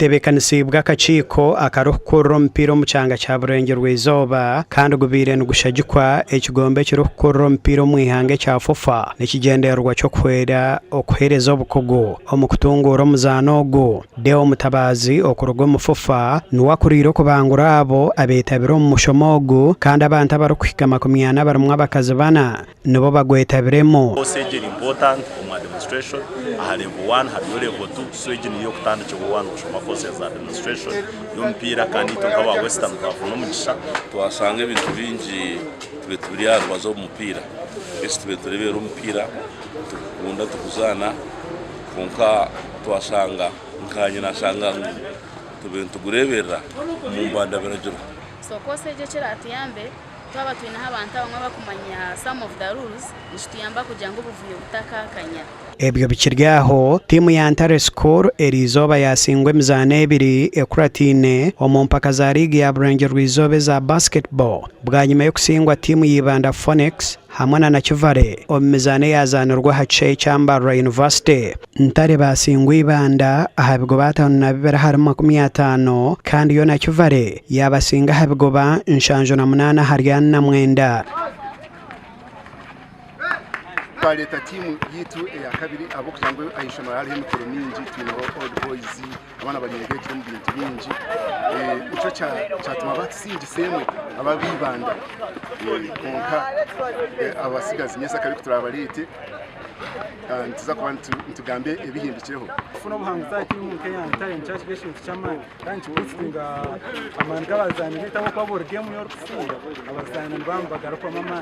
nitebekanisiibwa akakiiko akarukukurra omupiira omu kyanga kya Burengero rw'Izooba kandi gubire nigushagikwa ekigombe kirukukurra omupiira omu ihanga kya FUFA nikigendererwa okuhereza obukugu omu kutunguura omuzaano ogu. Deo Mutabazi okuruga omu FUFA niwe akuriire okubangura abo abeetabire omu mushomo ogu kandi abantu abarukuhika 40 barimu abakazi 4 nibo bagwetabiremu. Administration aha level 1 hariyo level 2 so igi niyo kutandikira 1 kushoma forces administration y'omupiira kandi tukaba western twafuna omugisha twasanga ebintu bingi tubeturi arwaza omupiira ese tubeturebera omupiira tukunda tukuzana konka twasanga nkanye nashanga tubentugurebera mu mbanda biragiro so kose je kiratiyambe twaba twinaho abantu bamwe bakumanya some of the rules nishitiyamba kugira ngo buvuye butakakanya. Ebyo bikiryaho timu ya Ntare School Erizooba yasingwa emizaano 2 ekuratine omu mpaka za ligi ya Burengero rw'Izooba za basketball bwanyuma yo kusingwa timu y'Ibanda Phoenix hamwe na Nakivale omu mizaano yazanirwa ha kice ky'Ambarra University. Ntare basingwa Ibanda aha bigoba 5 harimu 50 kandi yo Nakivale yabasinga aha bigoba 78 hari 4 leta timu yitu ya kabiri abo kujango ayishomara hariho imikoro mingi twino old boys abana banyegeje mu bintu bingi ico cyatuma batsinda semwe ababibanda konka abasigazi nyesa kari kuturabalete tuza kuba ntugambe ebihindukireho funo buhanga za timu Kenya Ntare nchachi geshintu cy'amani kandi cyutstinga amani kabazani bitabo kwa bor game yo kutsinda abazani bambagara kwa mamani